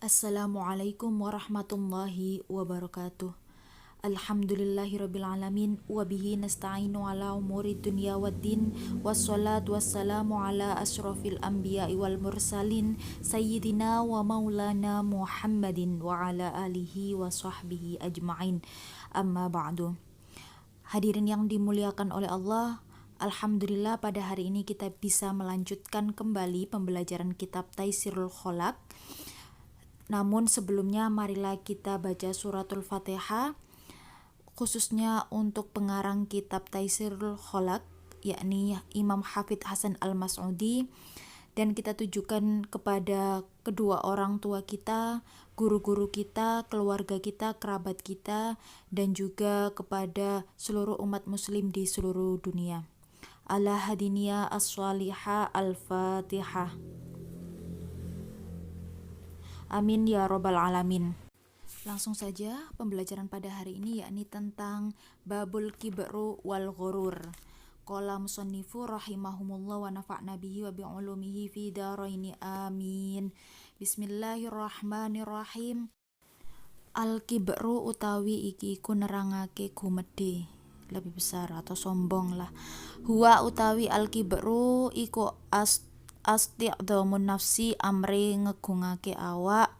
Assalamualaikum warahmatullahi wabarakatuh. Alhamdulillahirabbil alamin wa bihi nasta'inu ala umuri dunya waddin wassalatu wassalamu ala asyrafil anbiya'i wal mursalin sayyidina wa maulana Muhammadin wa ala alihi wa sahbihi ajma'in. Amma ba'du. Hadirin yang dimuliakan oleh Allah, alhamdulillah pada hari ini kita bisa melanjutkan kembali pembelajaran kitab Taisirul Kholaq. Namun sebelumnya marilah kita baca suratul Fatihah, khususnya untuk pengarang kitab Taisirul Kholaq, yakni Imam Hafidz Hasan Al-Mas'udi, dan kita tujukan kepada kedua orang tua kita, guru-guru kita, keluarga kita, kerabat kita, dan juga kepada seluruh umat muslim di seluruh dunia. Ala hadiniya as-salihah al-Fatihah. Amin ya robbal alamin. Langsung saja pembelajaran pada hari ini yakni tentang babul kibru wal ghurur. Qala musannifu rahimahumullah wa nafa'na bihi wa bi'ulumihi fi daraini amin. Bismillahirrahmanirrahim. Al kibru utawi iki iku nerangake gumedhe, lebih besar atau sombong lah. Huwa utawi al kibru iku asti'dhamun nafsi amri ngegungake awak,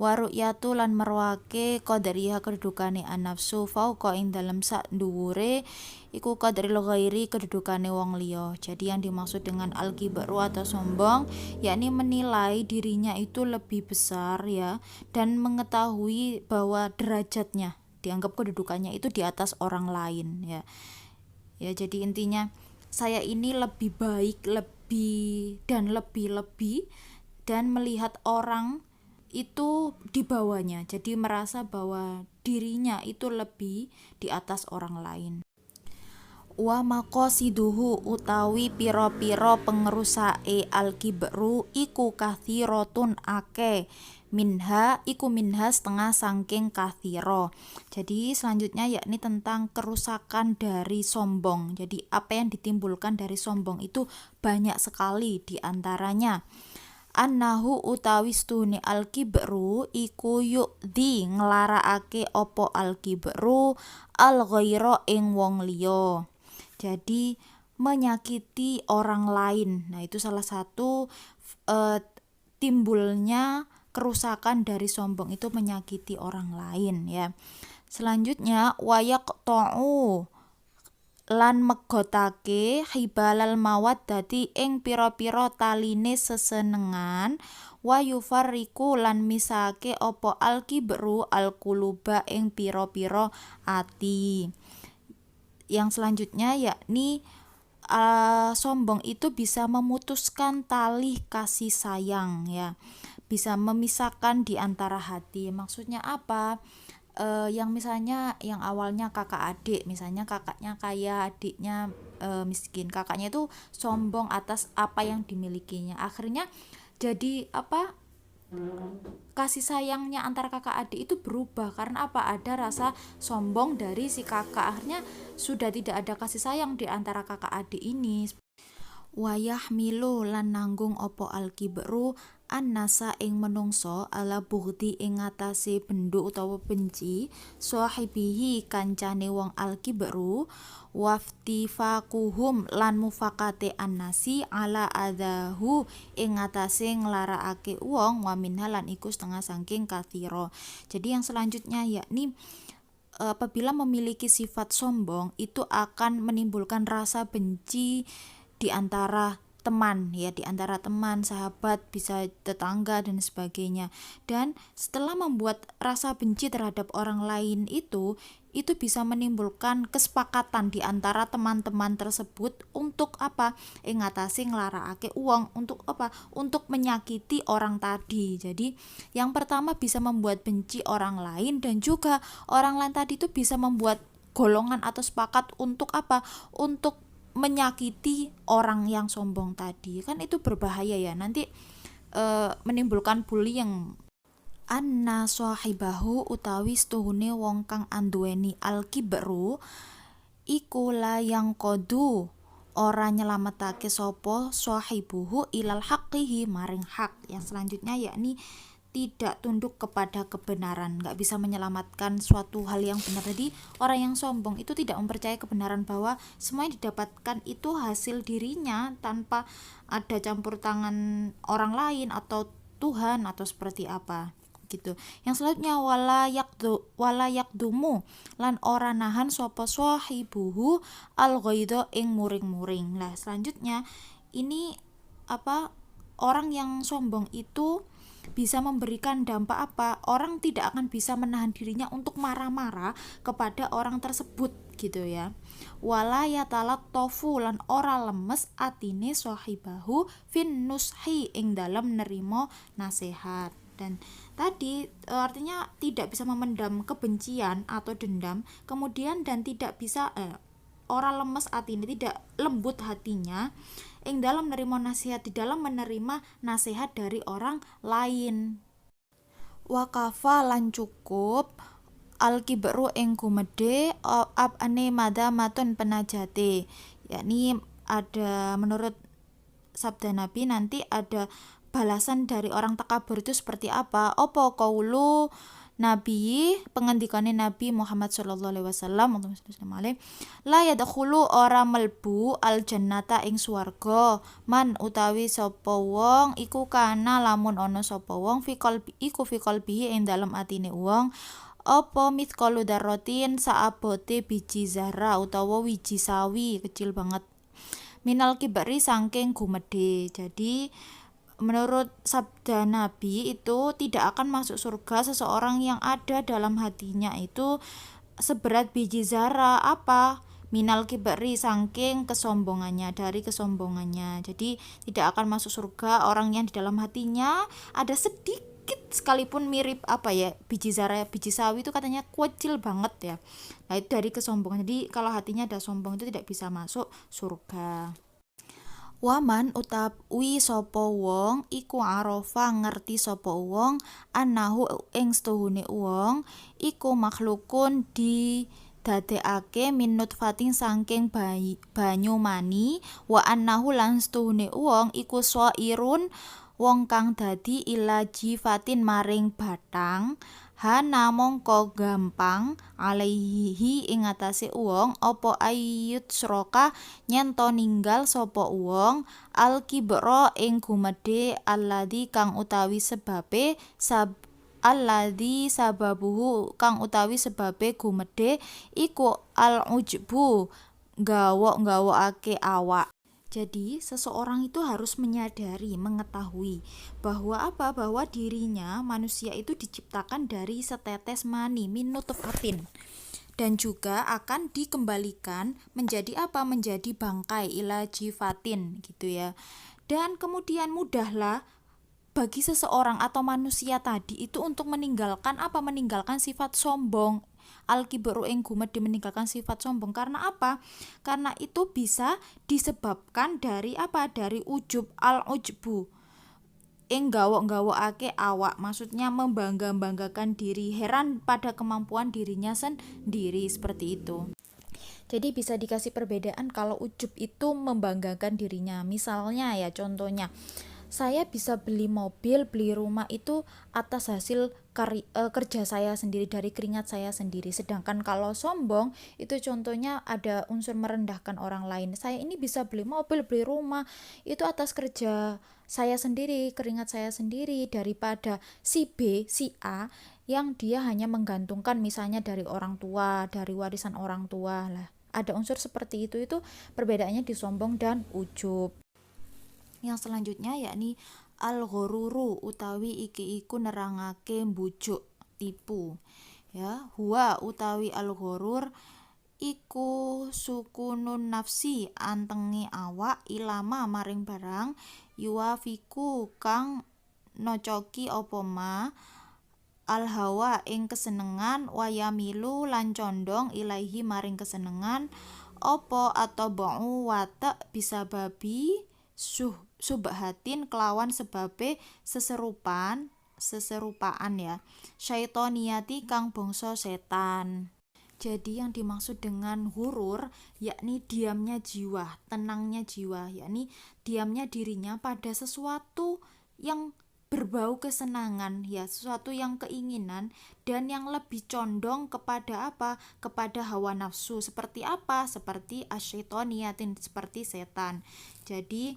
waru'yatu lan merwake qadariha kedudukane an-nafsu fauqa ing dalem sak dhuwure iku qadaril ghairi kedudukane wong liya. Jadi yang dimaksud dengan al-kibru atau sombong yakni menilai dirinya itu lebih besar ya, dan mengetahui bahwa derajatnya, dianggap kedudukannya itu di atas orang lain ya. Ya, jadi intinya saya ini lebih baik, lebih dan melihat orang itu di bawahnya, jadi merasa bahwa dirinya itu lebih di atas orang lain. Wa maqasiduhu utawi piro-piro pengerusake al-kibru iku kathirotun ake, minha setengah sangking kathiro. Jadi selanjutnya yakni tentang kerusakan dari sombong. Jadi apa yang ditimbulkan dari sombong itu banyak sekali, di antaranya annahu utawi stune al-kibru iku yu'di nglarakake opo al-kibru al-ghaira ing wong liya. Jadi menyakiti orang lain. Nah, itu salah satu timbulnya kerusakan dari sombong, itu menyakiti orang lain ya. Selanjutnya wayaqta'u lan megotake hibalal mawaddati ing pira-pira taline sesenengan, wa yufarriqu lan misake opo al-kibru al-quluba ing pira-pira ati. Yang selanjutnya yakni sombong itu bisa memutuskan tali kasih sayang ya, bisa memisahkan di antara hati. Maksudnya apa? Yang misalnya yang awalnya kakak adik, misalnya kakaknya kaya, adiknya miskin, kakaknya itu sombong atas apa yang dimilikinya, akhirnya jadi apa, kasih sayangnya antara kakak adik itu berubah karena apa, ada rasa sombong dari si kakak, akhirnya sudah tidak ada kasih sayang di antara kakak adik ini. Wayah milu lan nanggung opo al-kibru an-nasa ing menungso ala bugdi ing ngatasi bendu utawa benci sahibihi kancane wong al-kibru, waftifakuhum lan mufakate an-nasi ala adahu ing ngatasi nglarakake wong, wa minha lan iku setengah sangking kathiro. Jadi yang selanjutnya yakni apabila memiliki sifat sombong itu akan menimbulkan rasa benci di antara teman ya, di antara teman, sahabat, bisa tetangga dan sebagainya. Dan setelah membuat rasa benci terhadap orang lain itu bisa menimbulkan kesepakatan di antara teman-teman tersebut untuk apa? Ngatasi nglarakake uang, untuk apa? Untuk menyakiti orang tadi. Jadi yang pertama bisa membuat benci orang lain, dan juga orang lain tadi itu bisa membuat golongan atau sepakat untuk apa? Untuk menyakiti orang yang sombong tadi. Kan itu berbahaya ya, nanti menimbulkan bullying. Anna sahibahu utawi stuhune wong kang anduweni al-kibru iku la yang kodu ora nyelametake sapa sahibuhu ilal haqqihi maring hak. Yang selanjutnya yakni tidak tunduk kepada kebenaran, nggak bisa menyelamatkan suatu hal yang benar. Jadi orang yang sombong itu tidak mempercayai kebenaran, bahwa semua yang didapatkan itu hasil dirinya tanpa ada campur tangan orang lain atau Tuhan atau seperti apa gitu. Yang selanjutnya wala yakdumu lan ora nahan sapa sahibuhu al ghaidha ing muring-muring. Lah selanjutnya ini orang yang sombong itu bisa memberikan dampak apa? Orang tidak akan bisa menahan dirinya untuk marah-marah kepada orang tersebut gitu ya. Wala yatalat tofu lan ora lemes atine sahibahu fin nushi ing dalam nerimo nasihat. Dan tadi artinya tidak bisa memendam kebencian atau dendam, kemudian dan tidak bisa orang lemes atine, tidak lembut hatinya ing dalam menerima nasihat, di dalam menerima nasihat dari orang lain. Wakafa lan cukup al kibru ing gumedhe abane madamatun penajate, yakni ada menurut sabda Nabi nanti ada balasan dari orang takabur itu seperti apa. Opo kaulu Nabi, pengendikane Nabi Muhammad sallallahu alaihi wasallam, la yadkhulu ora melbu al jannata ing swarga man utawi sapa wong iku kana lamun ana sapa wong fi qalbi ing dalem atine wong apa mithqalu dzarratin saabote biji zarah utawa wiji sawi kecil banget minal kibari saking gumedhe. Jadi menurut sabda Nabi itu tidak akan masuk surga seseorang yang ada dalam hatinya itu seberat biji zarah minal kibari saking kesombongannya, dari kesombongannya. Jadi tidak akan masuk surga orang yang di dalam hatinya ada sedikit sekalipun mirip biji zarah, biji sawi itu katanya kecil banget ya. Nah itu dari kesombongan. Jadi kalau hatinya ada sombong itu tidak bisa masuk surga. Waman utawi sapa wong iku arofa ngerti sapa wong annahu ing setuhune wong iku makhlukun didadekake min nutfatin saking banyu mani wa annahu lan setuhune wong iku sairun wong kang dadi ila jifatin maring batang hana mongko gampang alaihi ing atase wong apa ayut sroka nyento ninggal sapa wong al kibra ing gumedhe alladzi kang utawi sebabe alladzi sababuhu kang utawi sebabe gumedhe iku al ujbu gawok-gawokake awak. Jadi seseorang itu harus menyadari, mengetahui bahwa bahwa dirinya manusia itu diciptakan dari setetes mani min nutfatin dan juga akan dikembalikan menjadi menjadi bangkai ila jifatin gitu ya. Dan kemudian mudahlah bagi seseorang atau manusia tadi itu untuk meninggalkan meninggalkan sifat sombong. Al-kibru ing gumedhe meninggalkan sifat sombong karena karena itu bisa disebabkan dari dari ujub al-ujbu ing gawok-gawokake awak, maksudnya membangga-banggakan diri, heran pada kemampuan dirinya sendiri seperti itu. Jadi bisa dikasih perbedaan kalau ujub itu membanggakan dirinya. Misalnya ya contohnya, saya bisa beli mobil, beli rumah itu atas hasil kerja saya sendiri, dari keringat saya sendiri. Sedangkan kalau sombong itu contohnya ada unsur merendahkan orang lain. Saya ini bisa beli mobil, beli rumah itu atas kerja saya sendiri, keringat saya sendiri, daripada si B, si A yang dia hanya menggantungkan misalnya dari orang tua, dari warisan orang tua lah. Ada unsur seperti itu perbedaannya di sombong dan ujub. Yang selanjutnya yakni al-ghururu utawi iki iku nerangake mbujuk, tipu ya. Huwa utawi al-ghurur iku sukunun nafsi antenge awak ilama maring barang yuwafiku kang nocoki apa ma al hawa ing kesenengan wayamilu lan condong ilaihi maring kesenengan apa atau ba'u watak bisa babi subhatin kelawan sebabe seserupaan ya syaitoniyati kang bangsa setan. Jadi yang dimaksud dengan hurur yakni diamnya jiwa, tenangnya jiwa, yakni diamnya dirinya pada sesuatu yang berbau kesenangan ya, sesuatu yang keinginan dan yang lebih condong kepada apa? Kepada hawa nafsu. Seperti apa? Seperti asyaitoniyatin, seperti setan. Jadi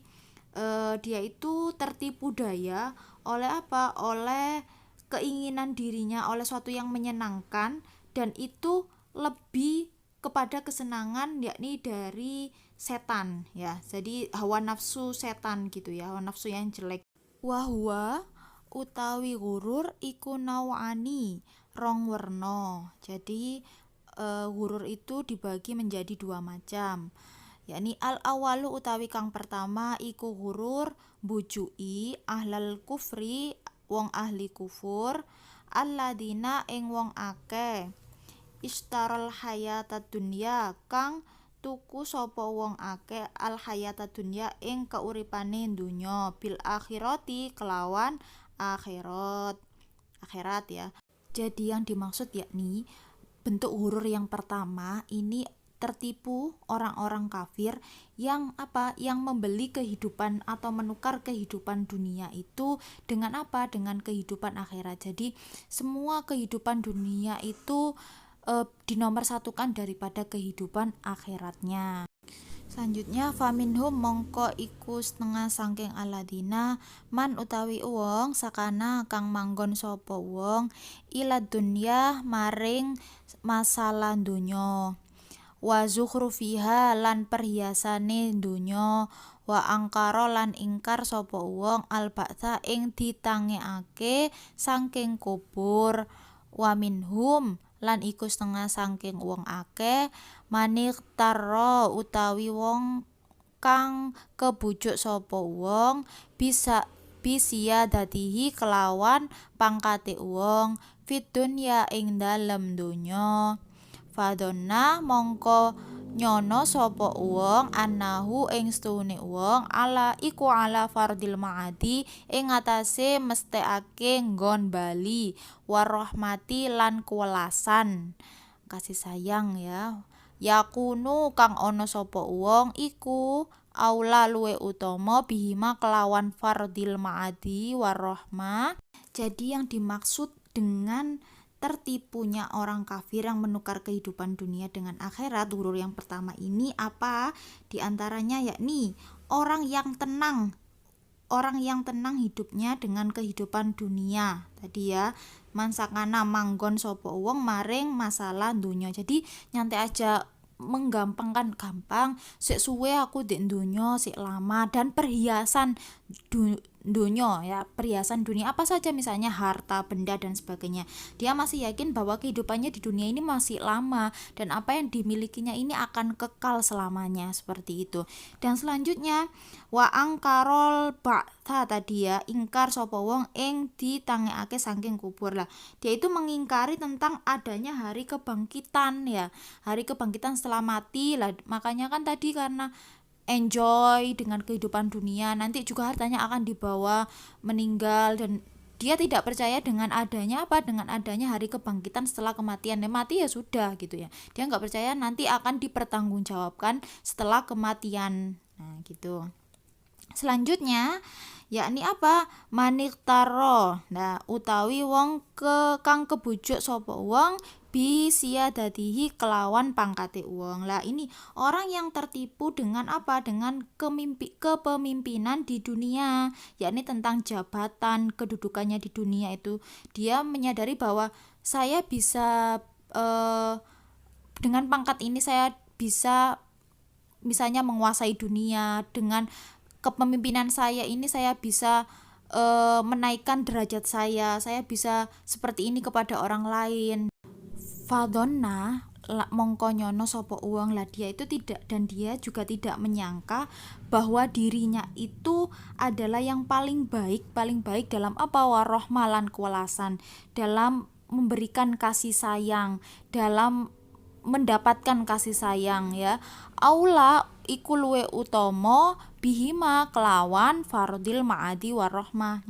dia itu tertipu daya oleh apa? Oleh keinginan dirinya, oleh sesuatu yang menyenangkan, dan itu lebih kepada kesenangan yakni dari setan ya. Jadi hawa nafsu setan gitu ya, hawa nafsu yang jelek. Wahwa utawi gurur iku nawani rong werna. Jadi gurur itu dibagi menjadi dua macam, yakni al awalu utawi kang pertama iku gurur bujuki ahlal kufri wong ahli kufur, alladina ing wong akeh istarol hayata dunya kang tuku sapa wong akeh al hayata dunya ing kauripane dunya bil akhirati kelawan akhirat ya. Jadi yang dimaksud yakni bentuk hurur yang pertama ini tertipu orang-orang kafir yang apa? Yang membeli kehidupan atau menukar kehidupan dunia itu dengan apa? Dengan kehidupan akhirat. Jadi semua kehidupan dunia itu dinomorsatukan daripada kehidupan akhiratnya. Selanjutnya faminhum mongko iku setengah sangking aladina man utawi wong sakana kang manggon sapa wong ila dunya maring masalah donya wa zukhrufiha lan perhiasane donya wa angkara lan ingkar sapa wong al ba'tsa ing ditangekake saking kubur wa minhum lan iku setengah saking wong akeh manik taro utawi wong kang kebujuk sapa wong bisa bisia dadihi kelawan pangkate wong fit dunya ing dalem donya fadonna mongko nyono sapa wong annahu ing stune wong ala iku ala fardil maadi ing atase mesthekake nggon bali warahmati lan kuwelasan kasih sayang ya yakunu kang ana sapa wong iku aula luwe utama bihima kelawan fardil maadi warahmah. Jadi yang dimaksud dengan tertipunya orang kafir yang menukar kehidupan dunia dengan akhirat, gurur yang pertama ini apa? Di antaranya yakni orang yang tenang hidupnya dengan kehidupan dunia. Tadi ya, mansakana manggon sapa wong maring masalah dunia. Jadi nyantai aja, menggampangkan gampang, sik suwe aku di dunia, sik lama, dan perhiasan dunia ya, perhiasan dunia apa saja misalnya harta, benda dan sebagainya. Dia masih yakin bahwa kehidupannya di dunia ini masih lama dan apa yang dimilikinya ini akan kekal selamanya seperti itu. Dan selanjutnya wa angkarol ba'tha tadi ya, ingkar sapa wong ing ditangekake saking kubur lah. Dia itu mengingkari tentang adanya hari kebangkitan ya, hari kebangkitan setelah mati lah. Makanya kan tadi karena enjoy dengan kehidupan dunia, nanti juga hartanya akan dibawa meninggal, dan dia tidak percaya dengan adanya apa? Dengan adanya hari kebangkitan setelah kematian. Mati ya sudah gitu ya. Dia nggak percaya nanti akan dipertanggungjawabkan setelah kematian. Nah, gitu. Selanjutnya yakni apa? Maniktaro. Nah, utawi wong kang kebujuk sapa wong bisia dadihi kelawan pangkate wong. Lah ini orang yang tertipu dengan apa? Dengan kepemimpinan di dunia, yakni tentang jabatan, kedudukannya di dunia itu. Dia menyadari bahwa saya bisa dengan pangkat ini saya bisa misalnya menguasai dunia, dengan kepemimpinan saya ini saya bisa menaikkan derajat saya bisa seperti ini kepada orang lain. Fadonna mongko nyono sapa uang lah, dia itu tidak, dan dia juga tidak menyangka bahwa dirinya itu adalah yang paling baik dalam apa? Warahmah lan kuwelasan, dalam memberikan kasih sayang, dalam mendapatkan kasih sayang ya. Aula iku luwe utama bihima kelawan fardil ma'adi warahmah.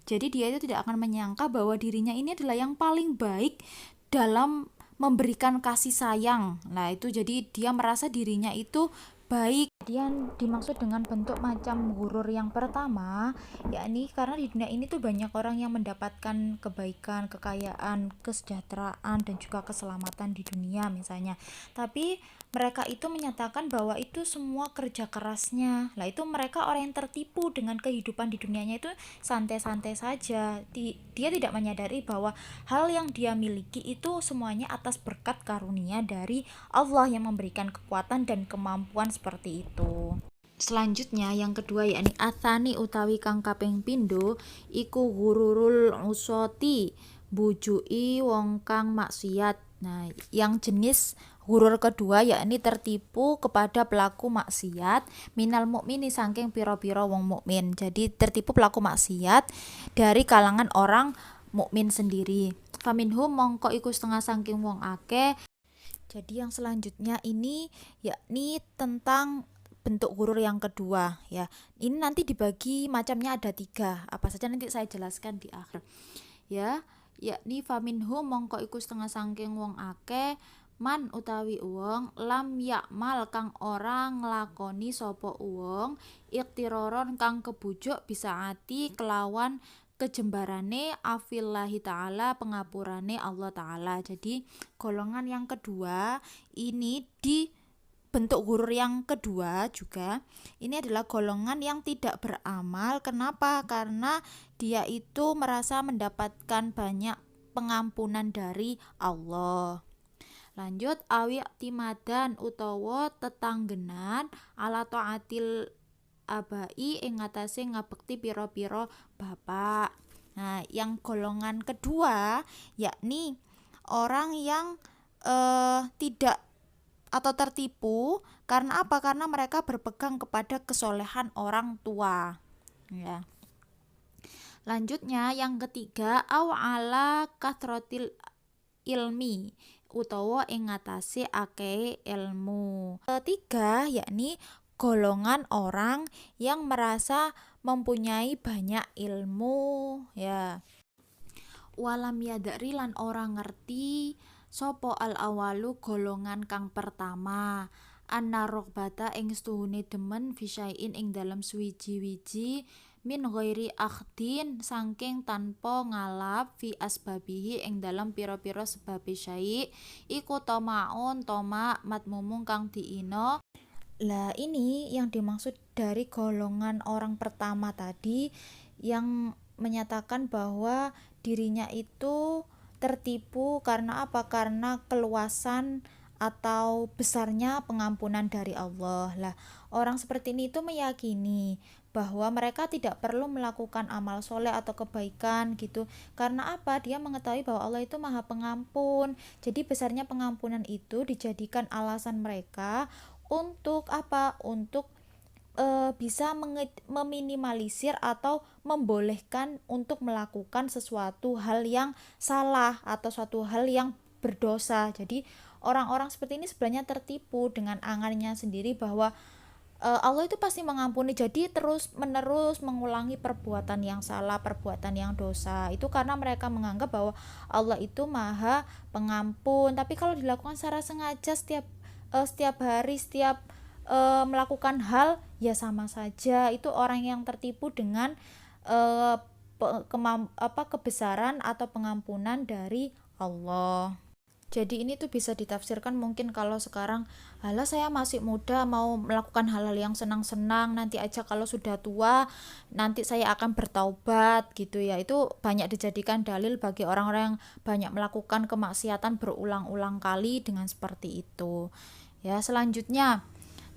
Jadi dia itu tidak akan menyangka bahwa dirinya ini adalah yang paling baik dalam memberikan kasih sayang. Nah itu jadi dia merasa dirinya itu baik. Yang dimaksud dengan bentuk macam ghurur yang pertama, yakni karena di dunia ini tuh banyak orang yang mendapatkan kebaikan, kekayaan, kesejahteraan dan juga keselamatan di dunia misalnya. Tapi mereka itu menyatakan bahwa itu semua kerja kerasnya. Lah itu mereka orang yang tertipu dengan kehidupan di dunianya itu santai-santai saja. Dia tidak menyadari bahwa hal yang dia miliki itu semuanya atas berkat karunia dari Allah yang memberikan kekuatan dan kemampuan seperti itu. Selanjutnya yang kedua yakni atsani utawi kang kaping pindho iku ghururul usoti, bujuki wong kang maksiat. Nah, yang jenis ghurur kedua yakni tertipu kepada pelaku maksiat minal mukmini saking pira-pira wong mukmin. Jadi tertipu pelaku maksiat dari kalangan orang mukmin sendiri. Faminhum mongko iku setengah saking wong akeh. Jadi yang selanjutnya ini yakni tentang bentuk ghurur yang kedua ya. Ini nanti dibagi macamnya ada 3. Apa saja nanti saya jelaskan di akhir. Ya, yakni faminhum mongko iku setengah saking wong akeh man utawi wong lam yakmal kang ora nglakoni sapa wong iktiroron kang kebujuk bisa ati kelawan kejembarane afillahi ta'ala pengapurane Allah ta'ala. Jadi golongan yang kedua ini di bentuk ghurur yang kedua juga ini adalah golongan yang tidak beramal. Kenapa? Karena dia itu merasa mendapatkan banyak pengampunan dari Allah. Lanjut awi timadan utawa tetanggenan ala taatil abai ing ngatasé ngabekti pira-pira bapak. Nah, yang golongan kedua yakni orang yang tidak atau tertipu karena apa? Karena mereka berpegang kepada kesolehan orang tua. Ya. Lanjutnya yang ketiga ala kathrotil ilmi utawa ing ngatasé akeh ilmu. Ketiga yakni golongan orang yang merasa mempunyai banyak ilmu ya. Walam yadari lan orang ngerti sopo al awalu golongan kang pertama anna rogbata ing stuhune demen fisyain ing dalam suwiji-wiji min ghairi akhdin saking tanpa ngalap fi asbabihi ing dalam pira-pira sebab syai iku tomaun toma matmumung kang diino. Lah ini yang dimaksud dari golongan orang pertama tadi yang menyatakan bahwa dirinya itu tertipu karena apa? Karena keluasan atau besarnya pengampunan dari Allah. Lah, orang seperti ini itu meyakini bahwa mereka tidak perlu melakukan amal soleh atau kebaikan gitu. Karena apa? Dia mengetahui bahwa Allah itu Maha Pengampun. Jadi besarnya pengampunan itu dijadikan alasan mereka untuk apa? Untuk bisa meminimalisir atau membolehkan untuk melakukan sesuatu hal yang salah atau suatu hal yang berdosa. Jadi orang-orang seperti ini sebenarnya tertipu dengan angannya sendiri bahwa Allah itu pasti mengampuni. Jadi terus menerus mengulangi perbuatan yang salah, perbuatan yang dosa. Itu karena mereka menganggap bahwa Allah itu Maha Pengampun. Tapi kalau dilakukan secara sengaja setiap hari, setiap melakukan hal ya sama saja. Itu orang yang tertipu dengan kebesaran atau pengampunan dari Allah. Jadi ini tuh bisa ditafsirkan mungkin kalau sekarang halah saya masih muda mau melakukan hal-hal yang senang-senang, nanti aja kalau sudah tua nanti saya akan bertaubat gitu ya. Itu banyak dijadikan dalil bagi orang-orang yang banyak melakukan kemaksiatan berulang-ulang kali dengan seperti itu. Ya, selanjutnya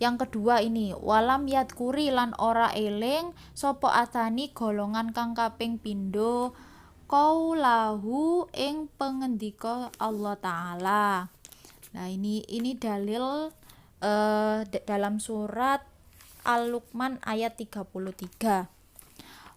yang kedua ini walam yadkuri lan ora eling sapa atani golongan kang kaping pindho qaulahu ing pengendika Allah taala. Nah, ini dalil dalam surat Al-Luqman ayat 33.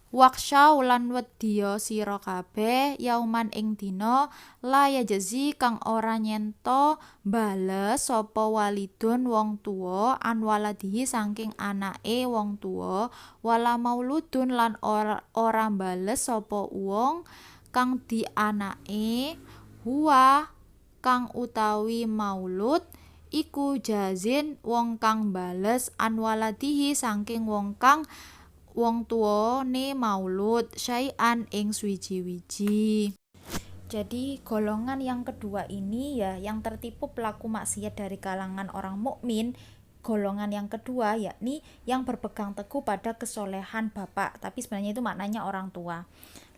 Waksya lan wedya sira kabeh yauman ing dina la yajzi kang ora nyento bales sapa walidun wong tuwa an waladihi saking anake wong tuwa wala mauludun lan ora bales sapa wong kang dianake huwa kang utawi maulud iku jazin wong kang bales anwaladihi saking wong tuwane maulud syai'an ing swiji-wiji. Jadi golongan yang kedua ini ya yang tertipu pelaku maksiat dari kalangan orang mukmin. Golongan yang kedua yakni yang berpegang teguh pada kesolehan bapak, tapi sebenarnya itu maknanya orang tua.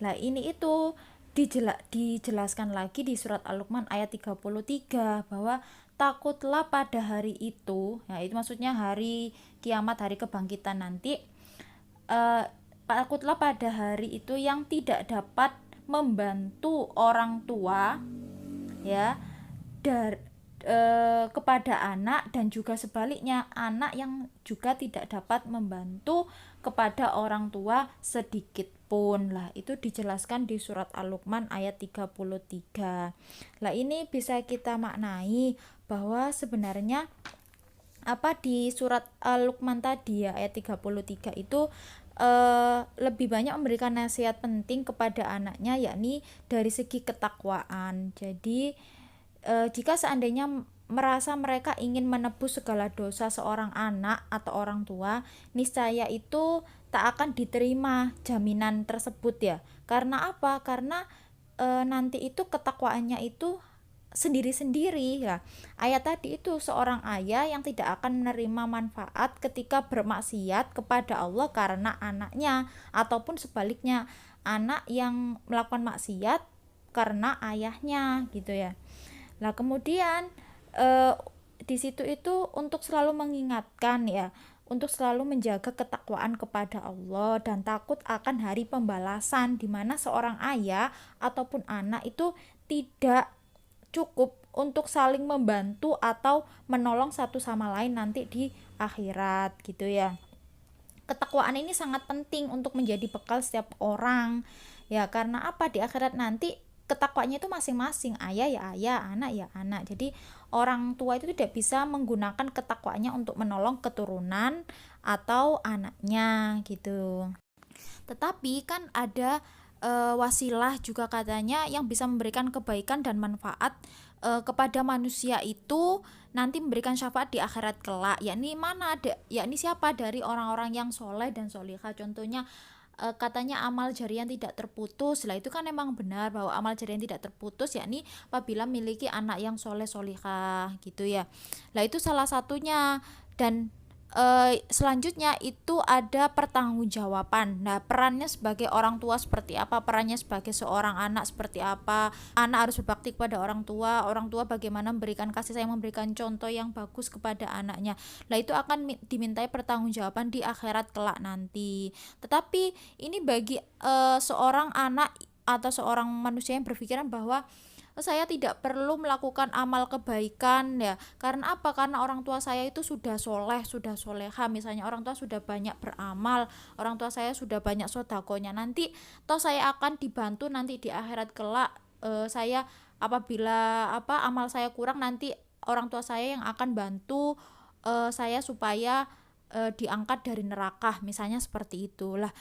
Lah ini itu dijelaskan lagi di surat Al-Luqman ayat 33 bahwa takutlah pada hari itu, ya itu maksudnya hari kiamat, hari kebangkitan nanti. Takutlah pada hari itu yang tidak dapat membantu orang tua ya kepada anak, dan juga sebaliknya anak yang juga tidak dapat membantu kepada orang tua sedikit pun. Lah itu dijelaskan di surat Al-Luqman ayat 33. Lah ini bisa kita maknai bahwa sebenarnya apa di surat Al-Luqman tadi ya ayat 33 itu lebih banyak memberikan nasihat penting kepada anaknya, yakni dari segi ketakwaan. Jadi jika seandainya merasa mereka ingin menebus segala dosa seorang anak atau orang tua, niscaya itu tak akan diterima jaminan tersebut ya. Karena apa? Karena nanti itu ketakwaannya itu sendiri-sendiri ya. Ayat tadi itu seorang ayah yang tidak akan menerima manfaat ketika bermaksiat kepada Allah karena anaknya, ataupun sebaliknya anak yang melakukan maksiat karena ayahnya gitu ya. Nah kemudian di situ itu untuk selalu mengingatkan ya, untuk selalu menjaga ketakwaan kepada Allah dan takut akan hari pembalasan, di mana seorang ayah ataupun anak itu tidak cukup untuk saling membantu atau menolong satu sama lain nanti di akhirat gitu ya. Ketakwaan ini sangat penting untuk menjadi bekal setiap orang ya, karena apa, di akhirat nanti ketakwaannya itu masing-masing, ayah ya ayah, anak ya anak. Jadi orang tua itu tidak bisa menggunakan ketakwaannya untuk menolong keturunan atau anaknya gitu. Tetapi kan ada wasilah juga katanya yang bisa memberikan kebaikan dan manfaat kepada manusia itu nanti memberikan syafaat di akhirat kelak, yakni mana ada, yakni siapa, dari orang-orang yang soleh dan solihah. Contohnya katanya amal jariah yang tidak terputus. Lah itu kan memang benar bahwa amal jariah yang tidak terputus yakni apabila memiliki anak yang soleh solihah gitu ya. Lah itu salah satunya. Dan selanjutnya itu ada pertanggungjawaban. Nah, perannya sebagai orang tua seperti apa? Perannya sebagai seorang anak seperti apa? Anak harus berbakti kepada orang tua bagaimana memberikan kasih sayang, memberikan contoh yang bagus kepada anaknya. Nah, itu akan dimintai pertanggungjawaban di akhirat kelak nanti. Tetapi ini bagi seorang anak atau seorang manusia yang berpikiran bahwa saya tidak perlu melakukan amal kebaikan ya, karena apa, karena orang tua saya itu sudah soleh, sudah soleha, misalnya orang tua sudah banyak beramal, orang tua saya sudah banyak sodakonya, nanti toh saya akan dibantu nanti di akhirat kelak. Saya apabila apa amal saya kurang, nanti orang tua saya yang akan bantu saya supaya diangkat dari neraka, misalnya seperti itulah.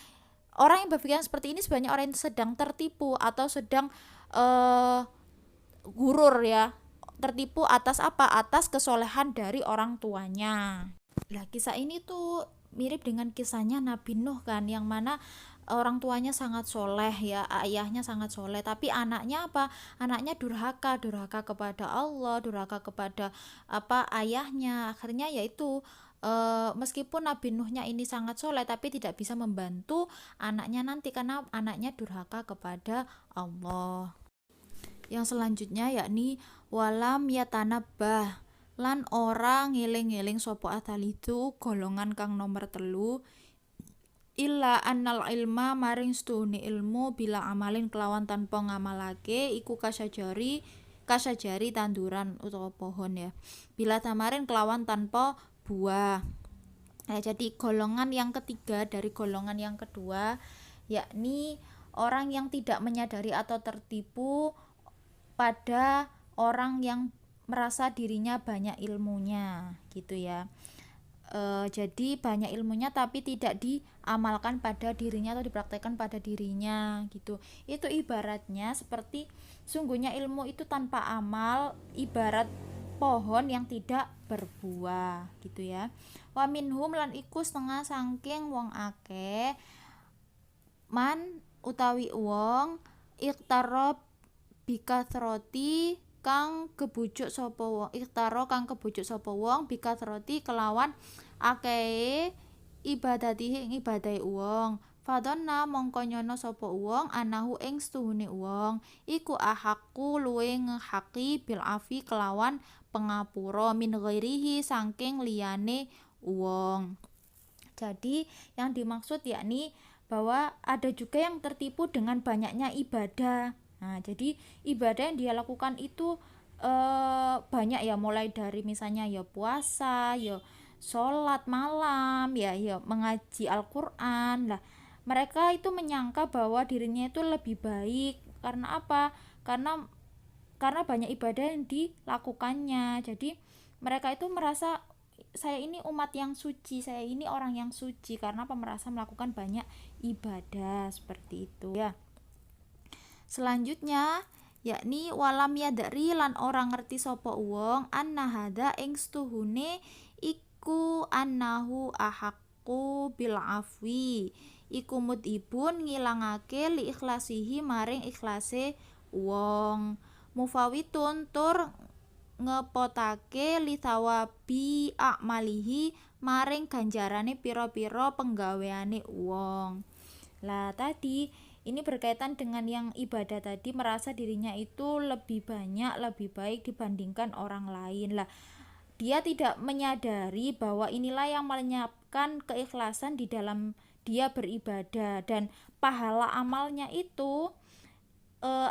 Orang yang berpikiran seperti ini sebenarnya orang yang sedang tertipu atau sedang gurur ya, tertipu atas apa, atas kesolehan dari orang tuanya. Lah kisah ini tuh mirip dengan kisahnya Nabi Nuh kan, yang mana orang tuanya sangat soleh ya, ayahnya sangat soleh, tapi anaknya apa, anaknya durhaka kepada Allah, durhaka kepada apa ayahnya. Akhirnya yaitu meskipun Nabi Nuhnya ini sangat soleh tapi tidak bisa membantu anaknya nanti karena anaknya durhaka kepada Allah. Yang selanjutnya yakni walam yatanabah, lan orang ngeling-ngeling sopo atal itu golongan kang nomor telu, illa annal ilma maring stune ilmu bila amalin kelawan tanpa ngamalake iku kasajari tanduran utawa pohon ya, bila tamarin kelawan tanpa buah. Jadi golongan yang ketiga dari golongan yang kedua yakni orang yang tidak menyadari atau tertipu pada orang yang merasa dirinya banyak ilmunya gitu ya. Jadi banyak ilmunya tapi tidak diamalkan pada dirinya atau dipraktekkan pada dirinya gitu. Itu ibaratnya seperti sungguhnya ilmu itu tanpa amal ibarat pohon yang tidak berbuah gitu ya. Wa minhum lan iku setengah saking wong akeh man utawi wong iktaro bikathroti kang kebujuk sapa wong bikathroti kelawan akeh ibadatihi ing ibadahe wong fadonna mongko nyono sapa wong anahu ing setuhune wong iku ahakku luwe ngehaki bil afi kelawan pengapura min ghairihi saking liyane wong. Jadi yang dimaksud yakni bahwa ada juga yang tertipu dengan banyaknya ibadah. Nah, jadi ibadah yang dia lakukan itu banyak ya, mulai dari misalnya ya puasa, ya sholat malam, ya mengaji Al-Quran. Lah, mereka itu menyangka bahwa dirinya itu lebih baik. Karena apa? Karena banyak ibadah yang dilakukannya. Jadi mereka itu merasa saya ini umat yang suci, saya ini orang yang suci karena merasa melakukan banyak ibadah seperti itu ya. Selanjutnya yakni walam yadri lan orang ngerti sapa wong anna hada ing stuhune iku annahu ahakku bil afwi iku mudibun ngilangake li ikhlasihi maring ikhlase wong mufawitun tur ngepotake li thawabi akmalihi maring ganjarane pira-pira penggaweane wong. Lah tadi ini berkaitan dengan yang ibadah tadi, merasa dirinya itu lebih banyak, lebih baik dibandingkan orang lain. Lah dia tidak menyadari bahwa inilah yang melenyapkan keikhlasan di dalam dia beribadah, dan pahala amalnya itu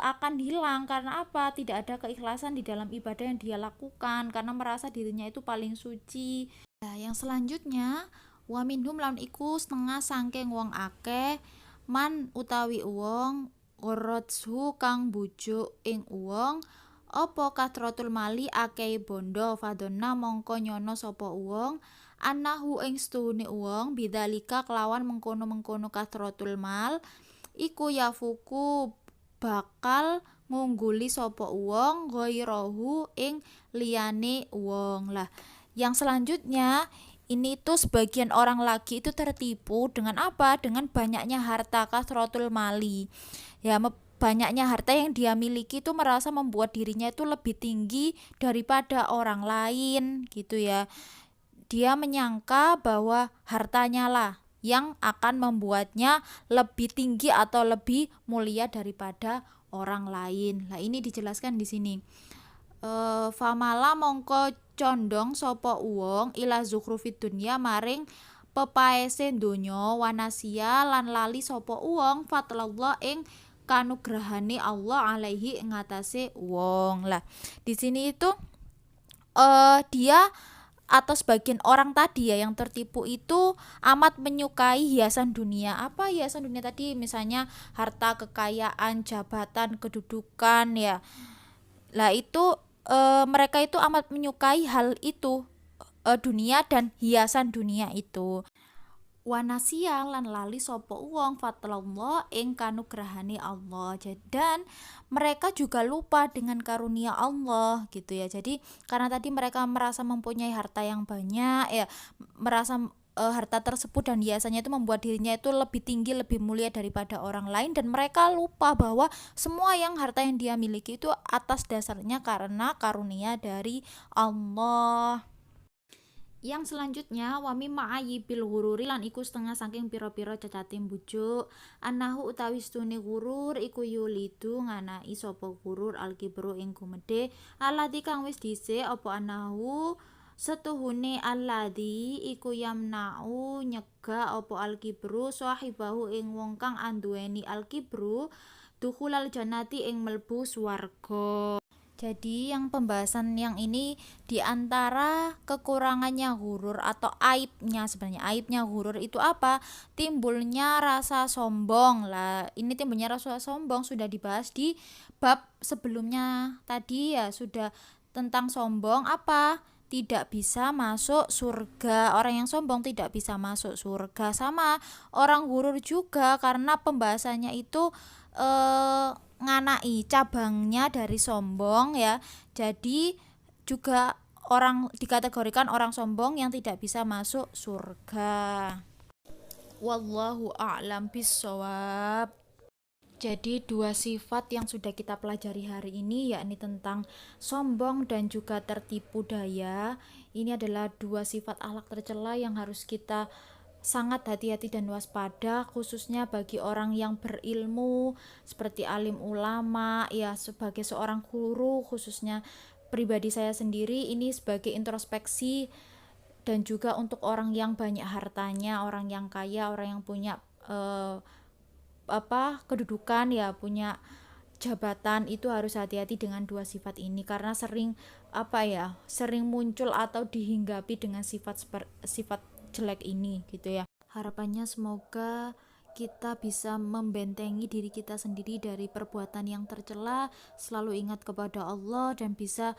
akan hilang. Karena apa? Tidak ada keikhlasan di dalam ibadah yang dia lakukan karena merasa dirinya itu paling suci. Nah, yang selanjutnya wa minhum laun iku setengah sangking wong akeh man utawi wong gharadhu kang bujuk ing wong apa kathratul mali akeh bondo fadonna mongko nyono sapa wong anahu ing setuhune wong bidzalika kelawan mengkono-mengkono kathratul mal iku yafuku bakal ngungguli sapa wong ghairahu ing liyane wong. Lah yang selanjutnya ini tuh sebagian orang lagi itu tertipu dengan apa? Dengan banyaknya harta, kasratul mali. Ya, banyaknya harta yang dia miliki itu merasa membuat dirinya itu lebih tinggi daripada orang lain gitu ya. Dia menyangka bahwa hartanya lah yang akan membuatnya lebih tinggi atau lebih mulia daripada orang lain. Nah, ini dijelaskan di sini. Famala mongko condong sapa wong ila zukhrufid dunya maring pepaese donya wanasia lan lali sapa wong fatlallah ing kanugrahane Allah alaihi ing atase wong. Lah di sini itu dia atau sebagian orang tadi ya yang tertipu itu amat menyukai hiasan dunia. Apa hiasan dunia tadi? Misalnya harta, kekayaan, jabatan, kedudukan ya. Lah itu mereka itu amat menyukai hal itu, dunia dan hiasan dunia itu. Wanasia lan lali sapa wong fatlallah ing kanugrahane Allah. Dan mereka juga lupa dengan karunia Allah gitu ya. Jadi karena tadi mereka merasa mempunyai harta yang banyak ya, merasa harta tersebut dan hiasannya itu membuat dirinya itu lebih tinggi, lebih mulia daripada orang lain, dan mereka lupa bahwa semua harta yang dia miliki itu atas dasarnya karena karunia dari Allah. Yang selanjutnya wa mimma ayibil ghururi lan iku setengah saking pira-pira cacating bujuk anahu utawi stune gurur iku yulidu nganai sapa gurur alkibru ing gumedhe alladzi kang wis dhisik apa anahu setuhune alladzi iku yamna'u nyegah apa alkibru sahibahu ing wong kang anduweni alkibru dukhulal jannati ing mlebu swarga. Jadi yang pembahasan yang ini diantara kekurangannya gurur atau aibnya, sebenarnya aibnya gurur itu apa? Timbulnya rasa sombong. Lah ini timbulnya rasa sombong sudah dibahas di bab sebelumnya tadi ya, sudah tentang sombong apa? Tidak bisa masuk surga. Orang yang sombong tidak bisa masuk surga. Sama orang gurur juga, karena pembahasannya itu nganai cabangnya dari sombong ya. Jadi juga orang dikategorikan orang sombong yang tidak bisa masuk surga. Wallahu a'lam bissawab. Jadi dua sifat yang sudah kita pelajari hari ini yakni tentang sombong dan juga tertipu daya. Ini adalah dua sifat akhlak tercela yang harus kita sangat hati-hati dan waspada, khususnya bagi orang yang berilmu seperti alim ulama ya, sebagai seorang guru. Khususnya pribadi saya sendiri ini sebagai introspeksi, dan juga untuk orang yang banyak hartanya, orang yang kaya, orang yang punya kedudukan ya, punya jabatan, itu harus hati-hati dengan dua sifat ini karena sering muncul atau dihinggapi dengan sifat jelek ini gitu ya. Harapannya semoga kita bisa membentengi diri kita sendiri dari perbuatan yang tercela, selalu ingat kepada Allah, dan bisa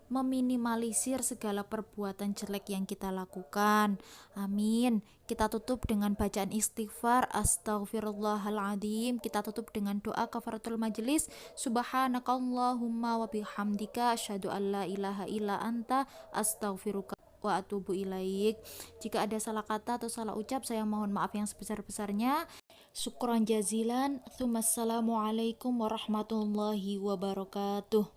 meminimalisir segala perbuatan jelek yang kita lakukan. Amin. Kita tutup dengan bacaan istighfar, astaghfirullahaladzim. Kita tutup dengan doa kafaratul majelis, subhanakallahumma wa bihamdika asyhadu an la ilaha illa anta astaghfiruka wa atubu ilaik. Jika ada salah kata atau salah ucap, saya mohon maaf yang sebesar-besarnya. Syukron jazilan. Assalamualaikum warahmatullahi wabarakatuh.